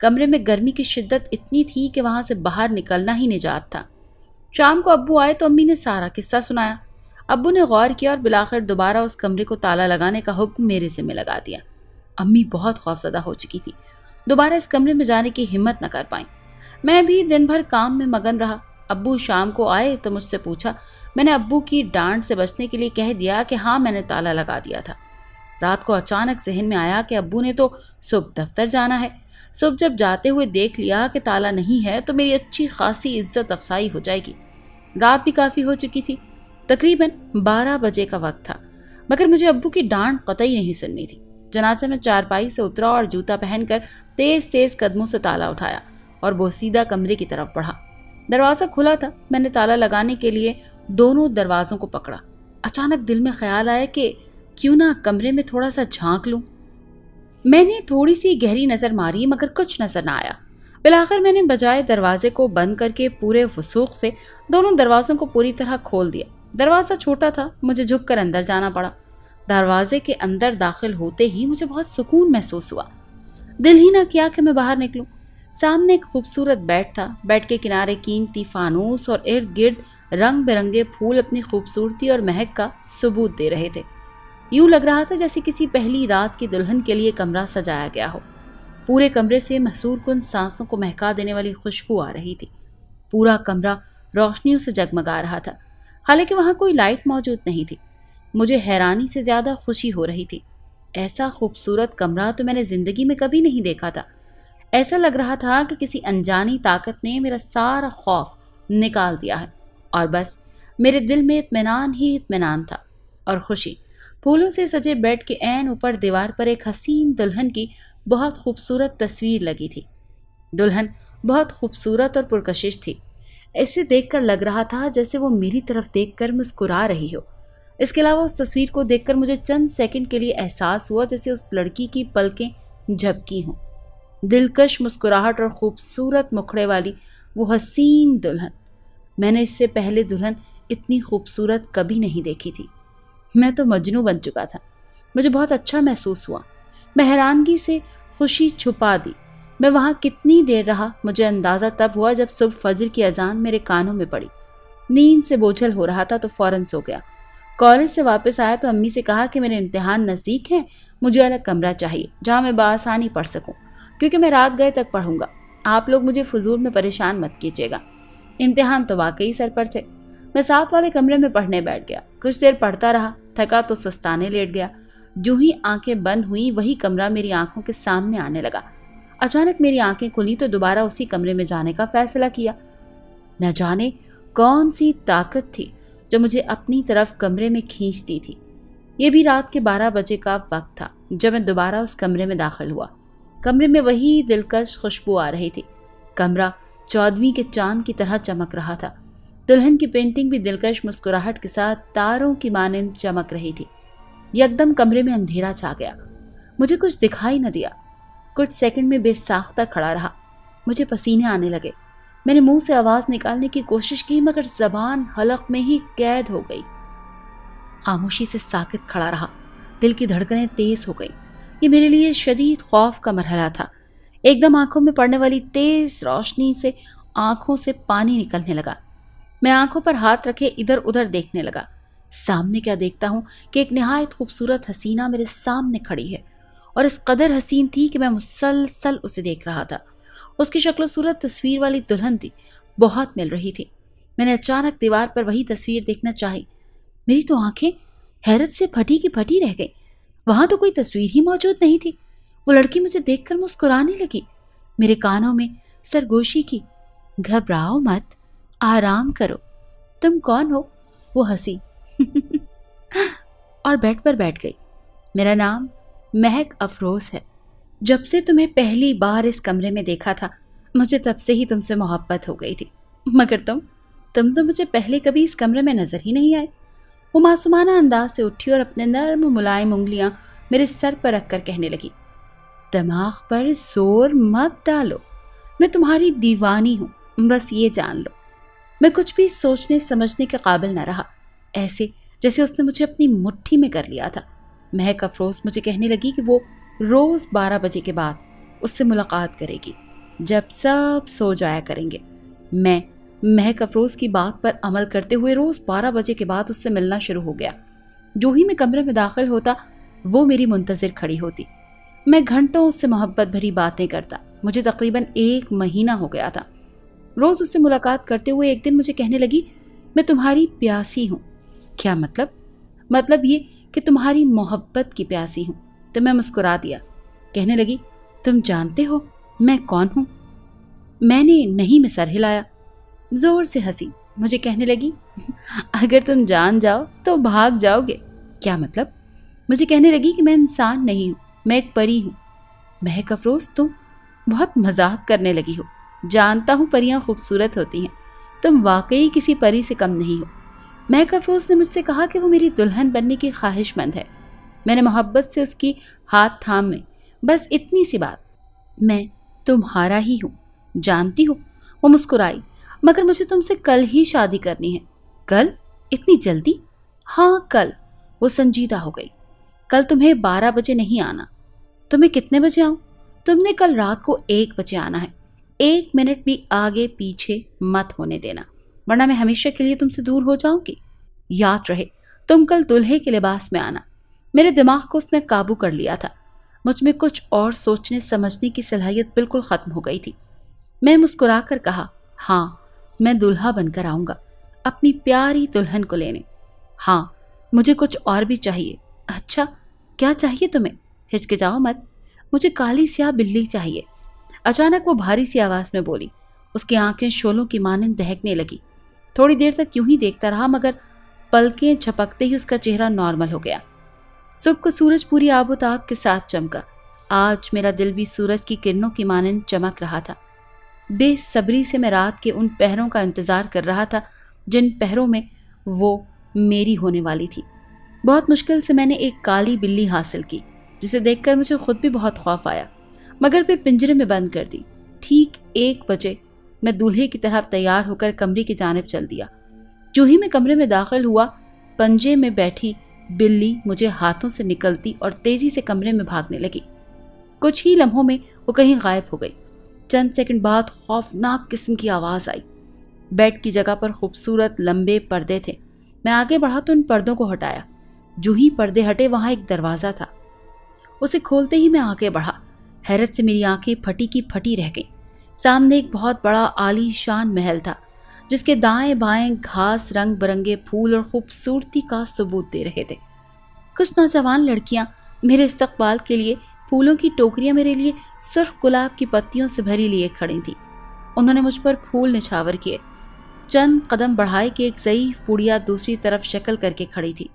کمرے میں گرمی کی شدت اتنی تھی کہ وہاں سے باہر نکلنا ہی نجات تھا۔ شام کو ابو آئے تو امی نے سارا قصہ سنایا۔ ابو نے غور کیا اور بلاخر دوبارہ اس کمرے کو تالا لگانے کا حکم میرے ذمہ لگا دیا۔ امی بہت خوفزدہ ہو چکی تھی، دوبارہ اس کمرے میں جانے کی ہمت نہ کر پائیں۔ میں بھی دن بھر کام میں مگن رہا۔ ابو شام کو آئے تو مجھ سے پوچھا۔ میں نے ابو کی ڈانٹ سے بچنے کے لیے کہہ دیا کہ ہاں میں نے تالا لگا دیا تھا۔ رات کو اچانک ذہن میں آیا کہ ابو نے تو صبح دفتر جانا ہے۔ صبح جب جاتے ہوئے دیکھ لیا کہ تالا نہیں ہے تو میری اچھی خاصی عزت افزائی ہو جائے گی۔ رات بھی کافی ہو چکی تھی، تقریباً 12 بجے کا وقت تھا، مگر مجھے ابو کی ڈانٹ قطعی نہیں سننی تھی۔ چنانچہ میں چارپائی سے اترا اور جوتا پہن کر تیز تیز قدموں سے تالا اٹھایا اور بوسیدہ کمرے کی طرف بڑھا۔ دروازہ کھلا تھا، میں نے تالا لگانے کے لیے دونوں دروازوں کو پکڑا۔ اچانک دل میں خیال آیا کہ کیوں نہ کمرے میں تھوڑا سا جھانک لوں۔ میں نے تھوڑی سی گہری نظر ماری مگر کچھ نظر نہ آیا۔ بالآخر میں نے بجائے دروازے کو بند کر کے پورے وثوق سے دونوں دروازوں کو پوری طرح کھول دیا۔ دروازہ چھوٹا تھا، مجھے جھک کر اندر جانا پڑا۔ دروازے کے اندر داخل ہوتے ہی مجھے بہت سکون محسوس ہوا۔ دل ہی نہ کیا کہ میں باہر نکلوں۔ سامنے ایک خوبصورت بیڈ تھا، بیڈ کے کنارے قیمتی فانوس اور ارد گرد رنگ برنگے پھول اپنی خوبصورتی اور مہک کا ثبوت دے رہے تھے۔ یوں لگ رہا تھا جیسے کسی پہلی رات کی دلہن کے لیے کمرہ سجایا گیا ہو۔ پورے کمرے سے محصور کن سانسوں کو مہکا دینے والی خوشبو آ رہی تھی۔ پورا کمرہ روشنیوں سے جگمگا رہا تھا، حالانکہ وہاں کوئی لائٹ موجود نہیں تھی۔ مجھے حیرانی سے زیادہ خوشی ہو رہی تھی۔ ایسا خوبصورت کمرہ تو میں نے زندگی میں کبھی نہیں دیکھا تھا۔ ایسا لگ رہا تھا کہ کسی انجانی طاقت نے میرا سارا خوف نکال دیا ہے اور بس میرے دل میں اطمینان ہی اطمینان تھا اور خوشی۔ پھولوں سے سجے بیڈ کے عین اوپر دیوار پر ایک حسین دلہن کی بہت خوبصورت تصویر لگی تھی۔ دلہن بہت خوبصورت اور پرکشش تھی۔ اسے دیکھ کر لگ رہا تھا جیسے وہ میری طرف دیکھ کر مسکرا رہی ہو۔ اس کے علاوہ اس تصویر کو دیکھ کر مجھے چند سیکنڈ کے لیے احساس ہوا جیسے اس لڑکی کی پلکیں جھپکی ہوں۔ دلکش مسکراہٹ اور خوبصورت مکھڑے والی وہ حسین دلہن، میں نے اس سے پہلے دلہن اتنی خوبصورت کبھی نہیں دیکھی تھی۔ میں تو مجنوں بن چکا تھا۔ مجھے بہت اچھا محسوس ہوا۔ میں حیرانگی سے خوشی چھپا دی۔ میں وہاں کتنی دیر رہا مجھے اندازہ تب ہوا جب صبح فجر کی اذان میرے کانوں میں پڑی۔ نیند سے بوجھل ہو رہا تھا تو فوراً سو گیا۔ کالج سے واپس آیا تو امی سے کہا کہ میرے امتحان نزدیک ہیں، مجھے الگ کمرہ چاہیے جہاں میں بآسانی پڑھ سکوں، کیونکہ میں رات گئے تک پڑھوں گا۔ آپ لوگ مجھے فضول میں پریشان مت کیجیے گا۔ امتحان تو واقعی سر پر تھے۔ میں ساتھ والے کمرے میں پڑھنے بیٹھ گیا۔ کچھ دیر پڑھتا رہا، تھکا تو سستانے لیٹ گیا۔ جو ہی آنکھیں بند ہوئیں وہی کمرہ میری آنکھوں کے سامنے آنے لگا۔ اچانک میری آنکھیں کھلی تو دوبارہ اسی کمرے میں جانے کا فیصلہ کیا۔ نہ جانے کون سی طاقت تھی جو مجھے اپنی طرف کمرے میں کھینچتی تھی۔ یہ بھی رات کے 12 بجے کا وقت تھا جب میں دوبارہ اس کمرے میں داخل ہوا۔ کمرے میں وہی دلکش خوشبو آ رہی تھی۔ کمرہ 14ویں کے چاند کی طرح چمک رہا تھا۔ دلہن کی پینٹنگ بھی دلکش مسکراہٹ کے ساتھ تاروں کی مانند چمک رہی تھی۔ یکدم کمرے میں اندھیرا چھا گیا۔ مجھے کچھ دکھائی نہ دیا۔ کچھ سیکنڈ میں بے ساختہ کھڑا رہا۔ مجھے پسینے آنے لگے۔ میں نے منہ سے آواز نکالنے کی کوشش کی مگر زبان حلق میں ہی قید ہو گئی۔ خاموشی سے ساکت کھڑا رہا۔ دل کی دھڑکنیں تیز ہو گئیں۔ یہ میرے لیے شدید خوف کا مرحلہ تھا۔ ایک دم آنکھوں میں پڑنے والی تیز روشنی سے آنکھوں سے پانی نکلنے لگا۔ میں آنکھوں پر ہاتھ رکھے ادھر ادھر دیکھنے لگا۔ سامنے کیا دیکھتا ہوں کہ ایک نہایت خوبصورت حسینہ میرے سامنے کھڑی ہے اور اس قدر حسین تھی کہ میں مسلسل اسے دیکھ رہا تھا۔ اس کی شکل و صورت تصویر والی دلہن تھی، بہت مل رہی تھی۔ میں نے اچانک دیوار پر وہی تصویر دیکھنا چاہی۔ میری تو آنکھیں حیرت سے پھٹی کی پھٹی رہ گئیں۔ وہاں تو کوئی تصویر ہی موجود نہیں تھی۔ وہ لڑکی مجھے دیکھ کر مسکرانے لگی، میرے کانوں میں سرگوشی کی، گھبراؤ مت، آرام کرو، تم کون ہو؟ وہ ہنسی اور بیڈ پر بیٹھ گئی۔ میرا نام مہک افروز ہے۔ جب سے تمہیں پہلی بار اس کمرے میں دیکھا تھا مجھے تب سے ہی تم سے محبت ہو گئی تھی، مگر تم تو مجھے پہلے کبھی اس کمرے میں نظر ہی نہیں آئے۔ وہ معصومانہ انداز سے اٹھی اور اپنے نرم ملائم انگلیاں میرے سر پر رکھ کر کہنے لگی، دماغ پر زور مت ڈالو، میں تمہاری دیوانی ہوں، بس یہ جان لو۔ میں کچھ بھی سوچنے سمجھنے کے قابل نہ رہا، ایسے جیسے اس نے مجھے اپنی مٹھی میں کر لیا تھا۔ مہک افروز مجھے کہنے لگی کہ وہ روز 12 بجے کے بعد اس سے ملاقات کرے گی۔ جب سب سو جایا کریں گے۔ میں مہک افروز کی بات پر عمل کرتے ہوئے روز 12 بجے کے بعد اس سے ملنا شروع ہو گیا۔ جو ہی میں کمرے میں داخل ہوتا وہ میری منتظر کھڑی ہوتی۔ میں گھنٹوں اس سے محبت بھری باتیں کرتا۔ مجھے تقریباً 1 مہینہ ہو گیا تھا۔ روز اس سے ملاقات کرتے ہوئے ایک دن مجھے کہنے لگی، میں تمہاری پیاسی ہوں۔ کیا مطلب؟ مطلب یہ کہ تمہاری محبت کی پیاسی ہوں۔ تو میں مسکرا دیا۔ کہنے لگی، تم جانتے ہو میں کون ہوں؟ میں نے نہیں میں سر ہلایا۔ زور سے ہنسی۔ مجھے کہنے لگی، اگر تم جان جاؤ تو بھاگ جاؤ گے۔ کیا مطلب؟ مجھے کہنے لگی کہ میں انسان نہیں ہوں، میں ایک پری ہوں۔ مہک افروز، تم بہت مذاق کرنے لگی ہو۔ جانتا ہوں پریاں خوبصورت ہوتی ہیں، تم واقعی کسی پری سے کم نہیں ہو۔ مہک افروز نے مجھ سے کہا کہ وہ میری دلہن بننے کی خواہش مند ہے۔ میں نے محبت سے اس کی ہاتھ تھام میں، بس اتنی سی بات، میں تمہارا ہی ہوں، جانتی ہو؟ وہ مسکرائی، مگر مجھے تم سے کل ہی شادی کرنی ہے۔ کل؟ اتنی جلدی؟ ہاں کل۔ وہ سنجیدہ ہو گئی۔ کل تمہیں 12 بجے نہیں آنا۔ تمہیں کتنے بجے آؤں؟ تم نے کل رات کو 1 بجے آنا ہے۔ 1 منٹ بھی آگے پیچھے مت ہونے دینا، ورنہ میں ہمیشہ کے لیے تم سے دور ہو جاؤں گی۔ یاد رہے، تم کل دلہے کے لباس میں آنا۔ میرے دماغ کو اس نے قابو کر لیا تھا۔ مجھ میں کچھ اور سوچنے سمجھنے کی صلاحیت بالکل ختم ہو گئی تھی۔ میں مسکرا کر کہا، ہاں میں دلہا بن کر آؤں گا، اپنی پیاری دلہن کو لینے۔ ہاں مجھے کچھ اور بھی چاہیے۔ اچھا کیا چاہیے تمہیں؟ ہچکچاؤ مت، مجھے کالی سیاہ بلی چاہیے۔ اچانک وہ بھاری سی آواز میں بولی۔ اس کی آنکھیں شعلوں کی مانند دہکنے لگی۔ تھوڑی دیر تک یوں ہی دیکھتا رہا، مگر پلکیں جھپکتے ہی اس کا چہرہ نارمل ہو گیا۔ صبح کو سورج پوری آب و تاب کے ساتھ چمکا۔ آج میرا دل بھی سورج کی کرنوں کی مانند چمک رہا تھا۔ بے صبری سے میں رات کے ان پہروں کا انتظار کر رہا تھا جن پہروں میں وہ میری ہونے والی تھی۔ بہت مشکل سے میں نے ایک کالی بلی حاصل کی، جسے دیکھ کر مجھے خود بھی بہت خوف آیا، مگر پھر پنجرے میں بند کر دی۔ ٹھیک 1 بجے میں دولہے کی طرح تیار ہو کر کمرے کی جانب چل دیا۔ جو ہی میں کمرے میں داخل ہوا، پنجے میں بیٹھی بلی مجھے ہاتھوں سے نکلتی اور تیزی سے کمرے میں بھاگنے لگی۔ کچھ ہی لمحوں میں وہ کہیں غائب ہو گئی۔ چند سیکنڈ بعد خوفناک قسم کی آواز آئی۔ بیڈ کی جگہ پر خوبصورت لمبے پردے تھے۔ میں آگے بڑھا تو ان پردوں کو ہٹایا۔ جو ہی پردے ہٹے وہاں ایک دروازہ تھا۔ اسے کھولتے ہی میں آگے بڑھا۔ حیرت سے میری آنکھیں پھٹی کی پھٹی رہ گئیں۔ سامنے ایک بہت بڑا عالی شان محل تھا، جس کے دائیں بائیں گھاس، رنگ برنگے پھول اور خوبصورتی کا ثبوت دے رہے تھے۔ کچھ نوجوان لڑکیاں میرے استقبال کے لیے پھولوں کی ٹوکریاں میرے لیے سرخ گلاب کی پتیوں سے بھری لیے کھڑی تھیں۔ انہوں نے مجھ پر پھول نچھاور کیے۔ چند قدم بڑھائے کہ ایک ضعیف بڑھیا دوسری طرف شکل کر کے کھڑی تھی۔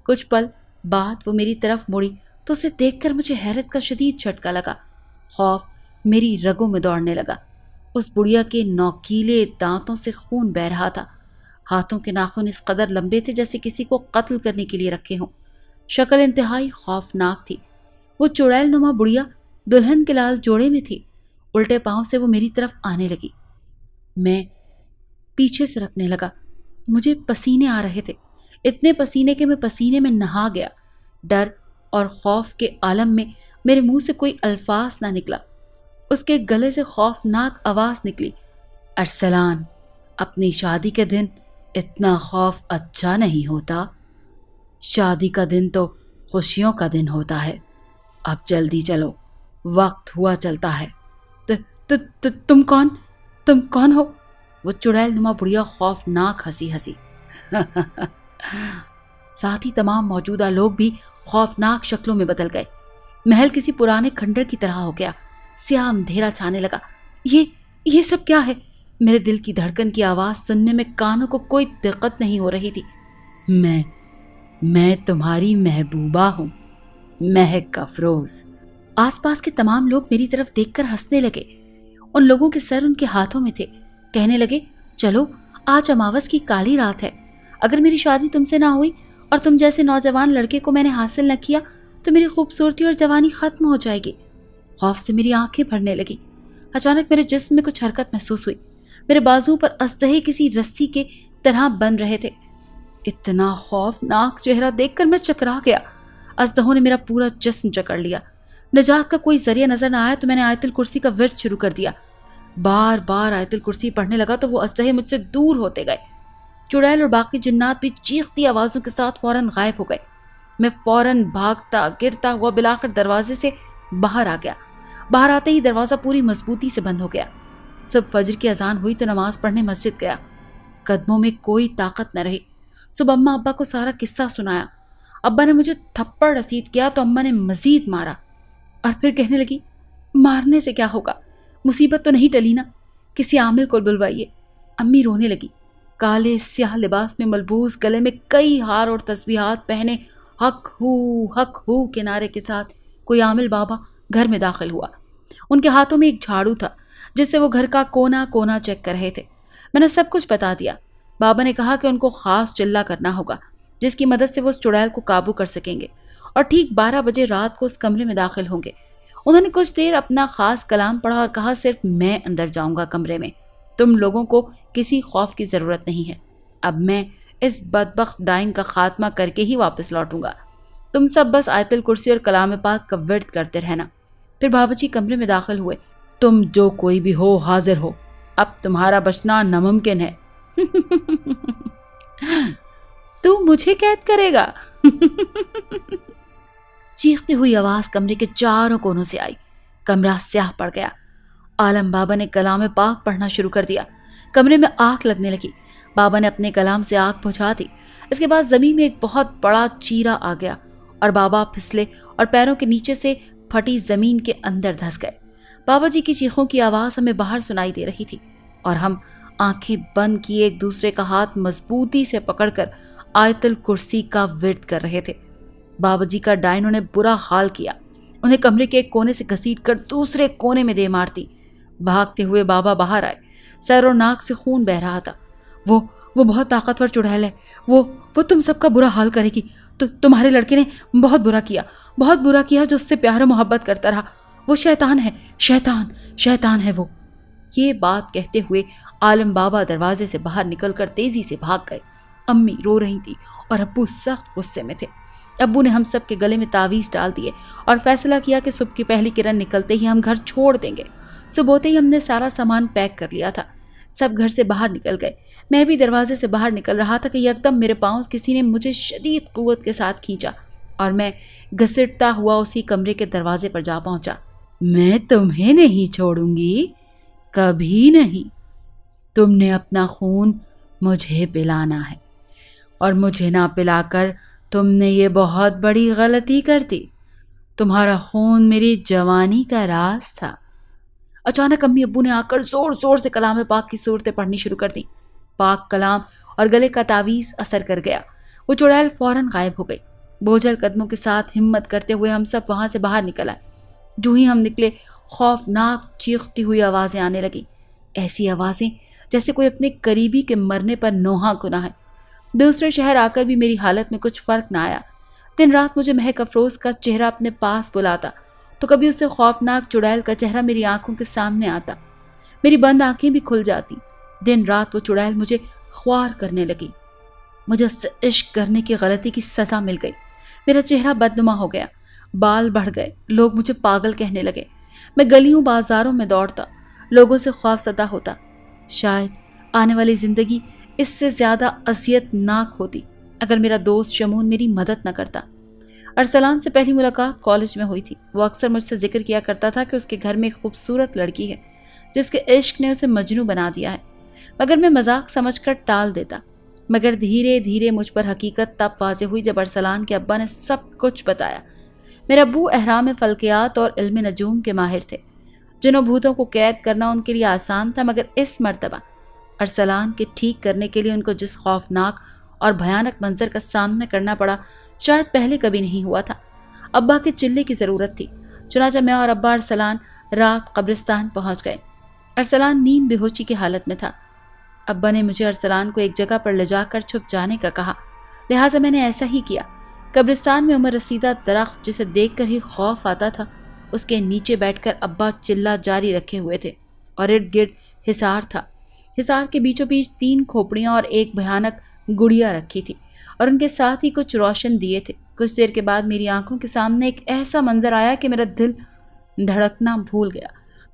کچھ پل بعد وہ میری طرف مڑی تو اسے دیکھ کر مجھے حیرت کا شدید جھٹکا لگا۔ خوف میری رگوں میں دوڑنے لگا۔ اس بڑھیا کے نوکیلے دانتوں سے خون بہہ رہا تھا۔ ہاتھوں کے ناخن اس قدر لمبے تھے جیسے کسی کو قتل کرنے کے لیے رکھے ہوں۔ شکل انتہائی خوفناک تھی۔ وہ چڑیل نما بڑھیا دلہن کے لال جوڑے میں تھی۔ الٹے پاؤں سے وہ میری طرف آنے لگی۔ میں پیچھے سے رکھنے لگا۔ مجھے پسینے آ رہے تھے، اتنے پسینے کہ میں پسینے میں نہا گیا۔ ڈر اور خوف کے عالم میں میرے منہ سے کوئی الفاظ نہ نکلا۔ اس کے گلے سے خوفناک آواز نکلی، ارسلان، اپنی شادی کے دن اتنا خوف اچھا نہیں ہوتا۔ شادی کا دن تو خوشیوں کا دن ہوتا ہے۔ اب جلدی چلو، وقت ہوا چلتا ہے۔ تم کون ہو؟ وہ چڑیل نما بڑھیا خوفناک ہنسی ہنسی۔ ساتھ ہی تمام موجودہ لوگ بھی خوفناک شکلوں میں بدل گئے۔ محل کسی پرانے کھنڈر کی طرح ہو گیا۔ سیاہ اندھیرا چھانے لگا۔ یہ سب کیا ہے؟ میرے دل کی دھڑکن کی آواز سننے میں کانوں کو کوئی دقت نہیں ہو رہی تھی۔ میں تمہاری محبوبہ ہوں، مہک افروز۔ آس پاس کے تمام لوگ میری طرف دیکھ کر ہنسنے لگے۔ ان لوگوں کے سر ان کے ہاتھوں میں تھے۔ کہنے لگے، چلو آج اماوس کی کالی رات ہے۔ اگر میری شادی تم سے نہ ہوئی اور تم جیسے نوجوان لڑکے کو میں نے حاصل نہ کیا تو میری خوبصورتی اور جوانی ختم ہو جائے گی۔ خوف سے میری آنکھیں بھرنے لگی۔ اچانک میرے جسم میں کچھ حرکت محسوس ہوئی۔ میرے بازو پر اسدہے کسی رسی کے طرح بن رہے تھے۔ اتنا خوفناک چہرہ دیکھ کر میں چکرا گیا۔ اسدہوں نے میرا پورا جسم جکڑ لیا۔ نجات کا کوئی ذریعہ نظر نہ آیا تو میں نے آیت الکرسی کا ورد شروع کر دیا۔ بار بار آیت الکرسی پڑھنے لگا تو وہ اسلحے مجھ سے دور ہوتے گئے۔ چڑیل اور باقی جنات بھی چیختی آوازوں کے ساتھ فوراً غائب ہو گئے۔ میں فوراً بھاگتا گرتا ہوا بالآخر دروازے سے باہر آ گیا۔ باہر آتے ہی دروازہ پوری مضبوطی سے بند ہو گیا۔ صبح فجر کی اذان ہوئی تو نماز پڑھنے مسجد گیا۔ قدموں میں کوئی طاقت نہ رہی۔ صبح اماں ابا کو سارا قصہ سنایا۔ ابا نے مجھے تھپڑ رسید کیا تو اماں نے مزید مارا، اور پھر کہنے لگی مارنے سے کیا ہوگا، مصیبت تو نہیں ٹلی نا، کسی عامل کو بلوائیے۔ امی رونے لگی۔ کالے سیاہ لباس میں ملبوس، گلے میں کئی ہار اور تسبیحات پہنے، حق ہو کے نعرے کے ساتھ کوئی عامل بابا گھر میں داخل ہوا۔ ان کے ہاتھوں میں ایک جھاڑو تھا جس سے وہ گھر کا کونا کونا چیک کر رہے تھے۔ میں نے سب کچھ بتا دیا۔ بابا نے کہا کہ ان کو خاص چلہ کرنا ہوگا جس کی مدد سے وہ اس چڑیل کو قابو کر سکیں گے، اور ٹھیک 12 بجے رات کو اس کمرے میں داخل ہوں گے۔ انہوں نے کچھ دیر اپنا خاص کلام پڑھا اور کہا صرف میں اندر جاؤں گا کمرے میں، تم لوگوں کو کسی خوف کی ضرورت نہیں ہے۔ اب میں اس بدبخت ڈائن کا خاتمہ کر کے ہی واپس لوٹوں گا۔ تم سب بس آیت الکرسی اور کلام پاک کا ورد کرتے رہنا۔ پھر بابا جی کمرے میں داخل ہوئے۔ تم جو کوئی بھی ہو حاضر ہو، اب تمہارا بچنا ناممکن ہے۔ تو مجھے قید کرے گا؟ چیختی ہوئی آواز کمرے کے چاروں کونوں سے آئی۔ کمرہ سیاہ پڑ گیا۔ عالم بابا نے کلام پاک پڑھنا شروع کر دیا۔ کمرے میں آگ لگنے لگی۔ بابا نے اپنے کلام سے آگ بجھا دی۔ اس کے بعد زمین میں ایک بہت بڑا چیرا آ گیا اور بابا پھسلے اور پیروں کے نیچے سے پھٹی زمین کے اندر دھس گئے۔ بابا جی کی چیخوں کی آواز ہمیں باہر سنائی دے رہی تھی اور ہم آنکھیں بند کیے ایک دوسرے کا ہاتھ مضبوطی سے پکڑ کر آیت الکرسی کا ورد کر رہے تھے۔ بابا جی کا ڈائنوں نے برا حال کیا۔ انہیں کمرے کے ایک کونے سے گھسیٹ کر دوسرے کونے میں دے مارتی۔ بھاگتے ہوئے بابا باہر آئے۔ سر اور ناک سے خون بہ رہا تھا۔ وہ بہت طاقتور چڑیل ہے، وہ تم سب کا برا حال کرے گی۔ تمہارے لڑکے نے بہت برا کیا جو اس سے پیار و محبت کرتا رہا۔ وہ شیطان ہے، شیطان ہے وہ۔ یہ بات کہتے ہوئے عالم بابا دروازے سے باہر نکل کر تیزی سے بھاگ گئے۔ امی رو رہی تھی اور ابو سخت غصے میں تھے۔ ابو نے ہم سب کے گلے میں تعویذ ڈال دیے اور فیصلہ کیا کہ صبح کی پہلی کرن نکلتے ہی ہم گھر چھوڑ دیں گے۔ صبح ہوتے ہی ہم نے سارا سامان پیک کر لیا تھا۔ سب گھر سے باہر نکل گئے۔ میں بھی دروازے سے باہر نکل رہا تھا کہ یکدم میرے پاؤں سے کسی نے مجھے شدید قوت کے ساتھ کھینچا اور میں گھسٹتا ہوا اسی کمرے کے دروازے پر جا پہنچا۔ میں تمہیں نہیں چھوڑوں گی، کبھی نہیں۔ تم نے اپنا خون مجھے پلانا ہے، اور مجھے نہ پلا کر تم نے یہ بہت بڑی غلطی کر دی۔ تمہارا خون میری جوانی کا راز تھا۔ اچانک امی ابو نے آ کر زور زور سے کلام پاک کی صورتیں پڑھنی شروع کر دی۔ پاک کلام اور گلے کا تعویذ اثر کر گیا۔ وہ چڑیل فوراً غائب ہو گئی۔ بوجھل قدموں کے ساتھ ہمت کرتے ہوئے ہم سب وہاں سے باہر نکل آئے۔ جو ہی ہم نکلے، خوفناک چیختی ہوئی آوازیں آنے لگی، ایسی آوازیں جیسے کوئی اپنے قریبی کے مرنے پر نوحہ کنا ہے۔ دوسرے شہر آ کر بھی میری حالت میں کچھ فرق نہ آیا۔ دن رات مجھے مہک افروز کا چہرہ اپنے پاس بلاتا تو کبھی اسے خوفناک چڑیل کا چہرہ میری آنکھوں کے سامنے آتا۔ میری بند آنکھیں بھی کھل جاتی۔ دن رات وہ چڑیل مجھے خوار کرنے لگی۔ مجھے اس سے عشق کرنے کی غلطی کی سزا مل گئی۔ میرا چہرہ بدنما ہو گیا، بال بڑھ گئے، لوگ مجھے پاگل کہنے لگے۔ میں گلیوں بازاروں میں دوڑتا، لوگوں سے خوف زدہ ہوتا۔ شاید آنے والی زندگی اس سے زیادہ اذیت ناک ہوتی اگر میرا دوست شمون میری مدد نہ کرتا۔ ارسلان سے پہلی ملاقات کالج میں ہوئی تھی۔ وہ اکثر مجھ سے ذکر کیا کرتا تھا کہ اس کے گھر میں ایک خوبصورت لڑکی ہے جس کے عشق نے اسے مجنوں بنا دیا ہے، مگر میں مذاق سمجھ کر ٹال دیتا۔ مگر دھیرے دھیرے مجھ پر حقیقت تب واضح ہوئی جب ارسلان کے ابا نے سب کچھ بتایا۔ میرے ابو احرام فلکیات اور علم نجوم کے ماہر تھے۔ جنوں بھوتوں کو قید کرنا ان کے لیے آسان تھا، مگر اس مرتبہ ارسلان کے ٹھیک کرنے کے لیے ان کو جس خوفناک اور بھیانک منظر کا سامنا کرنا پڑا شاید پہلے کبھی نہیں ہوا تھا۔ ابا کے چلے کی ضرورت تھی، چنانچہ میں اور ابا ارسلان رات قبرستان پہنچ گئے۔ ارسلان نیم بے ہوشی کی حالت میں تھا۔ ابا نے مجھے ارسلان کو ایک جگہ پر لے جا کر چھپ جانے کا کہا، لہٰذا میں نے ایسا ہی کیا۔ قبرستان میں عمر رسیدہ درخت جسے دیکھ کر ہی خوف آتا تھا، اس کے نیچے بیٹھ کر ابا چلہ جاری رکھے ہوئے تھے اور ارد گرد حصار تھا۔ حصار کے بیچوں بیچ 3 کھوپڑیاں اور ایک بھیانک گڑیا رکھی تھی اور ان کے ساتھ ہی کچھ روشن دیے تھے۔ کچھ دیر کے بعد میری آنکھوں کے سامنے ایک ایسا منظر آیا کہ میرا دل دھڑکنا بھول گیا۔